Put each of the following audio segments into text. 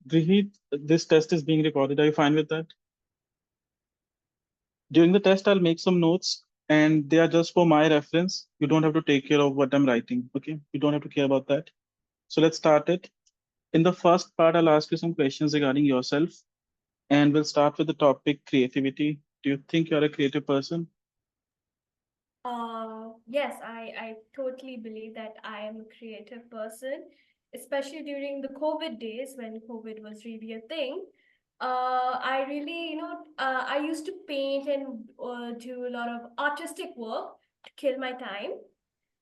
Grihit, this test is being recorded. Are you fine with that? During the test, I'll make some notes and they are just for my reference. You don't have to take care of what I'm writing. Okay. You don't have to care about that. So let's start it. In the first part, I'll ask you some questions regarding yourself and we'll start with the topic creativity. Do you think you're a creative person? Yes, I totally believe that I am a creative person, especially during the COVID days when COVID was really a thing. I really, I used to paint and do a lot of artistic work to kill my time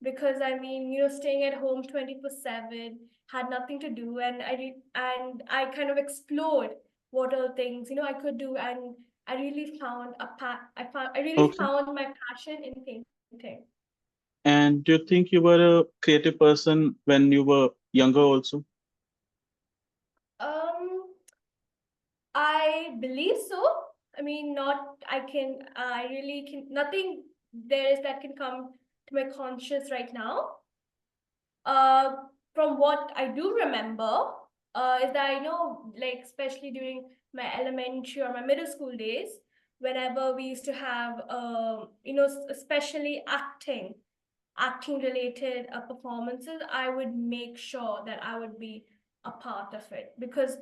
because I mean, staying at home 24/7 had nothing to do, and I kind of explored what are things I could do, and I really Okay. found my passion in painting. And do you think you were a creative person when you were younger also? Um, I believe so. I mean, not I really can nothing there is that can come to my conscious right now. Uh, from what I do remember, is that I know, like, especially during my elementary or my middle school days, whenever we used to have, especially acting related performances, I would make sure that I would be a part of it because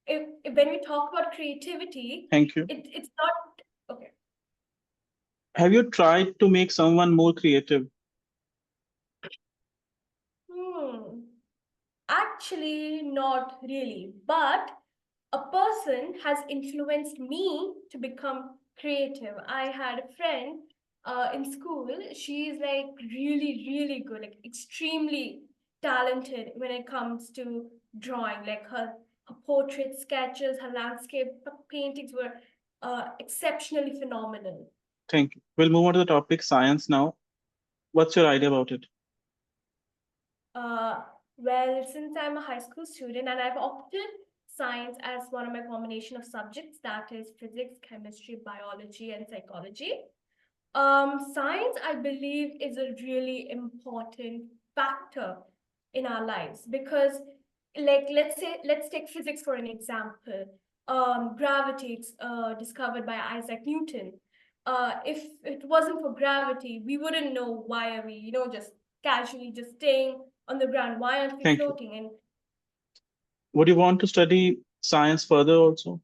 if when we talk about creativity, Thank you. it's not okay. Have you tried to make someone more creative? Hmm. Actually, not really, but a person has influenced me to become creative. I had a friend in school. She's like really, really good, like extremely talented when it comes to drawing. Like her portrait sketches, her landscape paintings were exceptionally phenomenal. Thank you. We'll move on to the topic science now. What's your idea about it? Uh, well, since I'm a high school student and I've opted science as one of my combination of subjects, that is physics, chemistry, biology, and psychology. Science, I believe, is a really important factor in our lives because, like, let's take physics for an example. Gravity, discovered by Isaac Newton. If it wasn't for gravity, we wouldn't know why are we, just casually just staying on the ground. Why aren't we Thank you. floating? And Would you want to study science further also?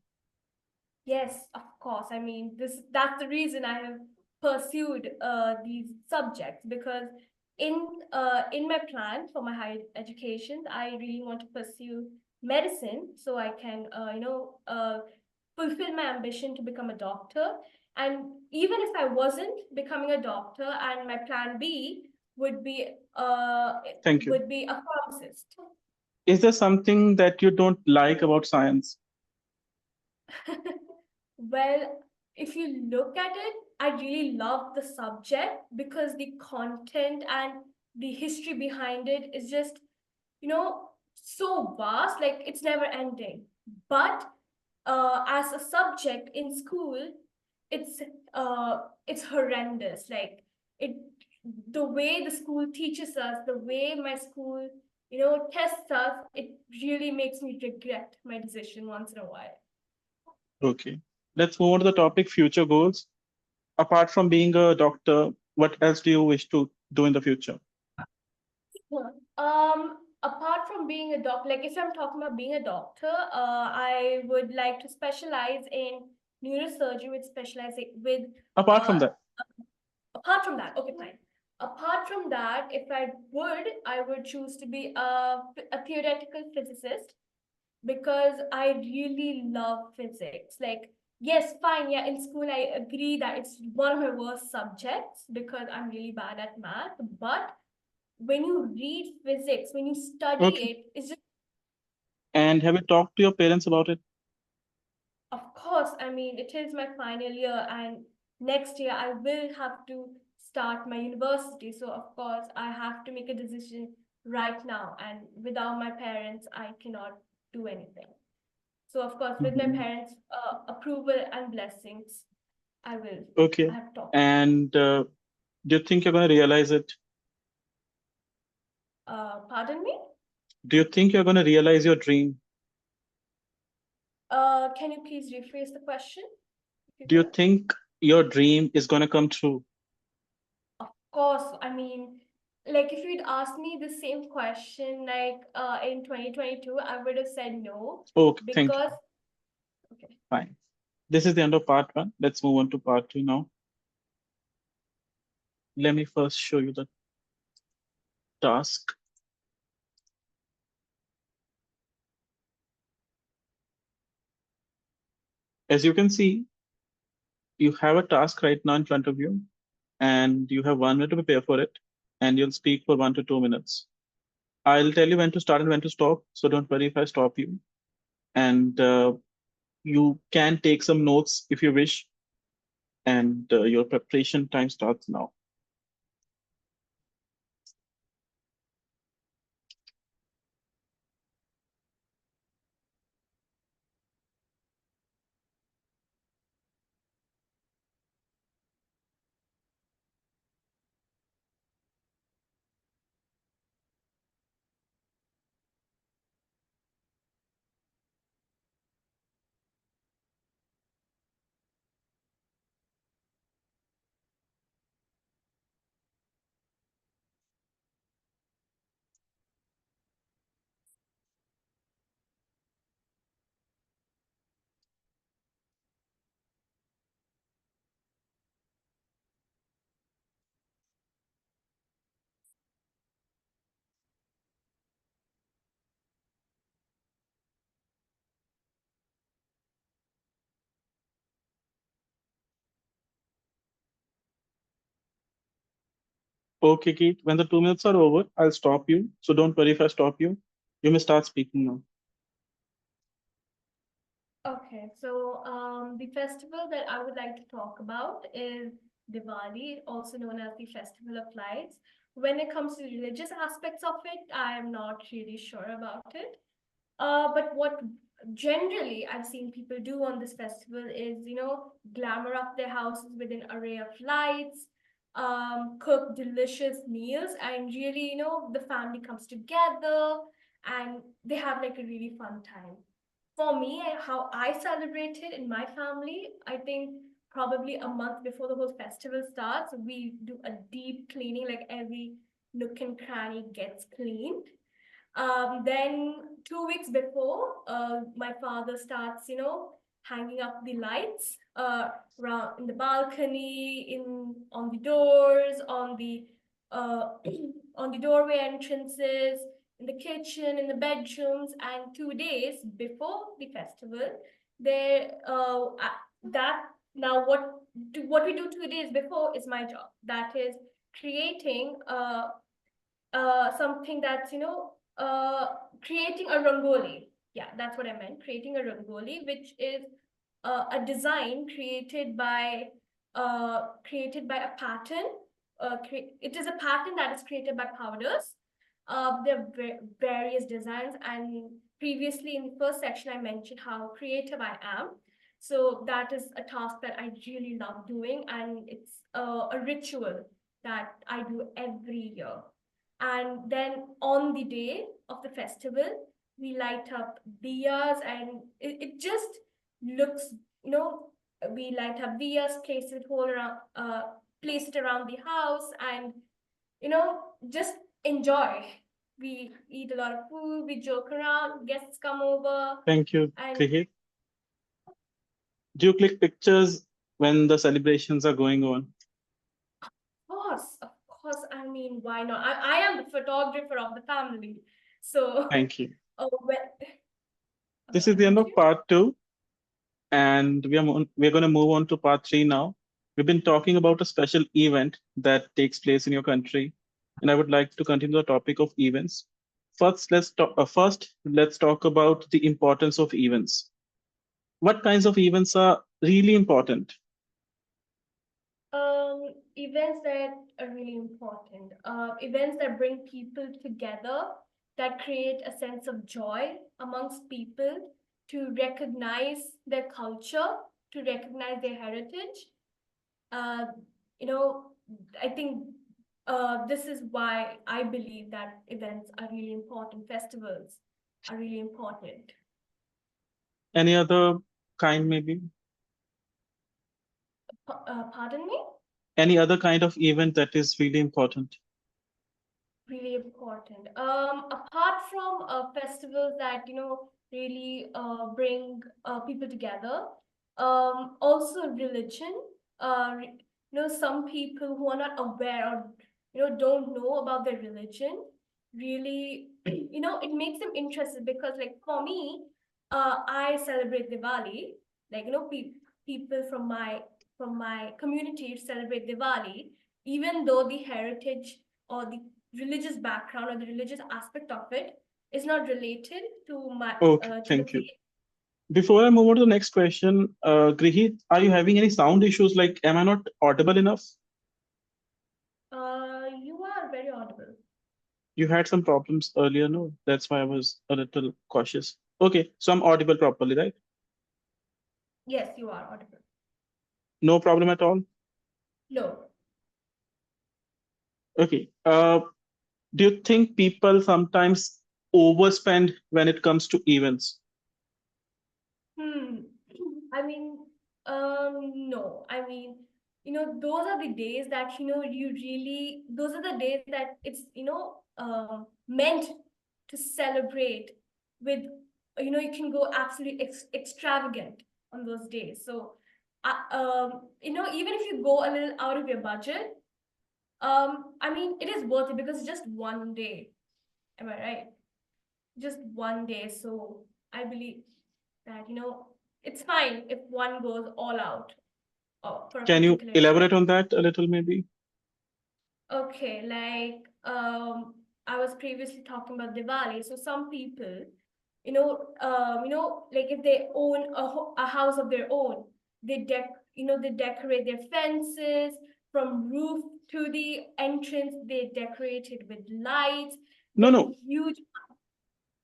yes, of course. I mean, this that's the reason I have pursued these subjects because in my plan for my higher education, I really want to pursue medicine so I can fulfill my ambition to become a doctor. And even if I wasn't becoming a doctor, and my plan B would be Thank you. a pharmacist. Is there something that you don't like about science? Well, if you look at it, I really love the subject because the content and the history behind it is just, so vast, like it's never ending. But as a subject in school, it's it's horrendous. Like it, the way the school teaches us, the way my school, tests us, it really makes me regret my decision once in a while. Okay. Let's move on to the topic future goals. Apart from being a doctor, what else do you wish to do in the future? Yeah. Apart from being a doctor, like if I'm talking about being a doctor, I would like to specialize in neurosurgery with specializing with Apart from uh that, apart from that, okay, fine. Apart from that, if I would choose to be a theoretical physicist because I really love physics. Like, yes, fine, yeah, in school I agree that it's one of my worst subjects because I'm really bad at math, but when you read physics, when you study okay. it, it's just, And have you talked to your parents about it? of course, I mean, it is my final year, and next year I will have to start my university. So, of course, I have to make a decision right now, and without my parents, I cannot do anything. So, of course, with my Mhm. parents' approval and blessings, I will. I Okay. have talked. And do you think you're going to realize it? Pardon me? Do you think you're going to realize your dream? Can you please rephrase the question? Do you think your dream is gonna come true? Of course, I mean, like if you'd asked me the same question like in 2022, I would have said no Okay, thank you. because okay. Fine. This is the end of part one. Let's move on to part two now. Let me first show you the task. As you can see, you have a task right now in front of you, and you have 1 minute to prepare for it, and you'll speak for 1 to 2 minutes. I'll tell you when to start and when to stop, so don't worry if I stop you. And you can take some notes if you wish, and your preparation time starts now. Okay, Keith, when the 2 minutes are over, I'll stop you. So don't worry if I stop you. You may start speaking now. Okay, so the festival that I would like to talk about is Diwali, also known as the Festival of Lights. When it comes to religious aspects of it, I am not really sure about it. But what generally I've seen people do on this festival is, glamour up their houses with an array of lights, cook delicious meals, and really, the family comes together and they have like a really fun time. For me, how I celebrate it in my family, I think probably a month before the whole festival starts, we do a deep cleaning, like every nook and cranny gets cleaned. Then 2 weeks before, my father starts, hanging up the lights around in the balcony, in on the doors, uh, on the doorway entrances, in the kitchen, in the bedrooms. And 2 days before the festival, there that now what we do 2 days before is my job. That is creating something that's creating a rangoli. Yeah, that's what I meant. Creating a rangoli, which is a design created by a pattern. It is a pattern that is created by powders. There are various designs, and previously in the first section, I mentioned how creative I am. So that is a task that I really love doing, and it's a ritual that I do every year. And then on the day of the festival, we light up diyas, and it just looks, we light up diyas, place it around the house, and just enjoy. We eat a lot of food, we joke around, guests come over, Thank you, and Krihit. Do you click pictures when the celebrations are going on? of course, I mean, why not? I am the photographer of the family, so Thank you. oh well. This is the end Thank of you. part two, and we're going to move on to part three now. We've been talking about a special event that takes place in your country, and I would like to continue the topic of events. First, let's talk about the importance of events. What kinds of events are really important? Events that are really important. Events that bring people together, that create a sense of joy amongst people, to recognize their culture, to recognize their heritage. Uh, you know, I think this is why I believe that events are really important. Festivals are really important. Any other kind, maybe? Pardon me? Any other kind of event that is really important? Really important. Apart from festivals that really bring people together, also religion. Some people who are not aware or don't know about their religion really it makes them interested because like for me, I celebrate Diwali. Like people from my community celebrate Diwali, even though the heritage or the religious background or the religious aspect of it is not related Okay, to the thank you. faith. Before I move on to the next question, Grihit, are you having any sound issues? Like, am I not audible enough? You are very audible. You had some problems earlier, no? That's why I was a little cautious. Okay, so I'm audible properly, right? Yes, you are audible. No problem at all. No. Okay. Do you think people sometimes overspend when it comes to events? Hmm. I mean, no. I mean, those are the days that, those are the days that it's, meant to celebrate with, you can go absolutely extravagant on those days. So, even if you go a little out of your budget, I mean, it is worth it because it's just one day. Am I right? Just one day. So I believe that, it's fine if one goes all out for a Can you particular event. elaborate on that a little, maybe? Okay, like I was previously talking about Diwali. So some people, like if they own a house of their own, they decorate their fences from roof to the entrance. They decorate it with lights. No, Then no. huge.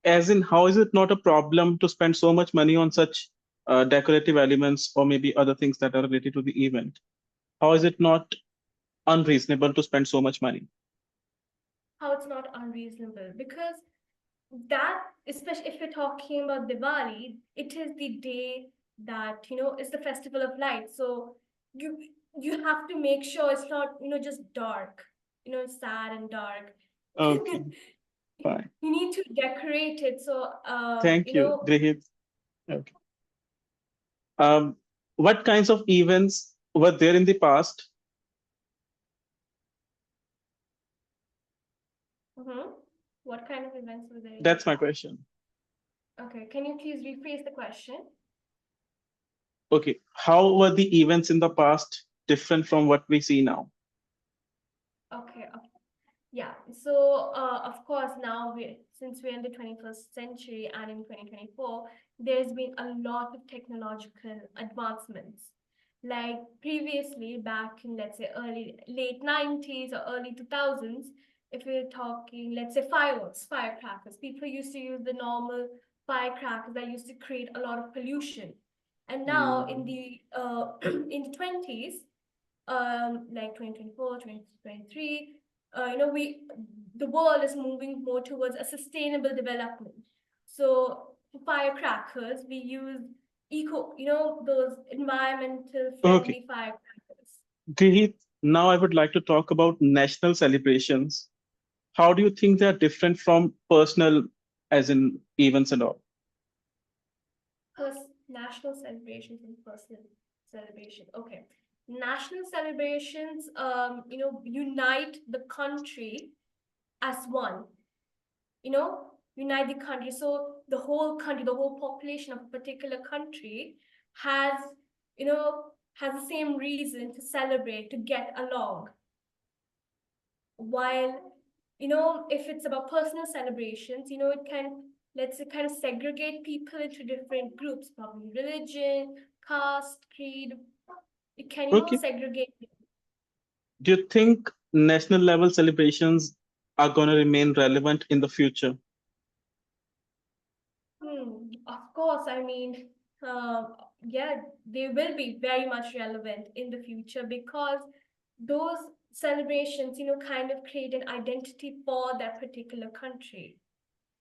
As in, how is it not a problem to spend so much money on such decorative elements or maybe other things that are related to the event? How is it not unreasonable to spend so much money? How it's not unreasonable because that, especially if we're talking about Diwali, it is the day that is the festival of light. So you you have to make sure it's not just dark, sad and dark. Okay, fine. You need to decorate it. So Thank you, Grihit. Okay. Um, what kinds of events were there in the past? mhm. What kind of events were there in the That's my past? question. Okay, can you please rephrase the question? Okay, how were the events in the past different from what we see now? Okay, yeah. So, of course, now since we're in the 21st century and in 2024, there's been a lot of technological advancements. Like previously, back in let's say late 90s or early 2000s, if we're talking, let's say fireworks, firecrackers, people used to use the normal firecrackers that used to create a lot of pollution. And now in the in the 20s, like 2024, 2023, we the world is moving more towards a sustainable development. So for firecrackers, we use those environmental Okay, friendly firecrackers. Grihit, now I would like to talk about national celebrations. How do you think they are different from personal, as in events and all? First, national celebrations and personal celebration. Okay. National celebrations, unite the country as one. Unite the country. So the whole country, the whole population of a particular country has, has the same reason to celebrate, to get along. While, if it's about personal celebrations, it can, let's say, kind of segregate people into different groups, probably religion, caste, creed. It can, Okay, segregate. do you think national level celebrations are going to remain relevant in the future? Of course, I mean, yeah, they will be very much relevant in the future because those celebrations, kind of create an identity for that particular country.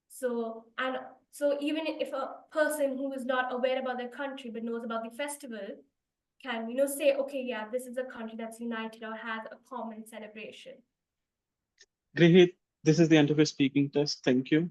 So, and So even if a person who is not aware about their country but knows about the festival can, say, okay, yeah, this is a country that's united or has a common celebration. Great. This is the end of your speaking test. Thank you.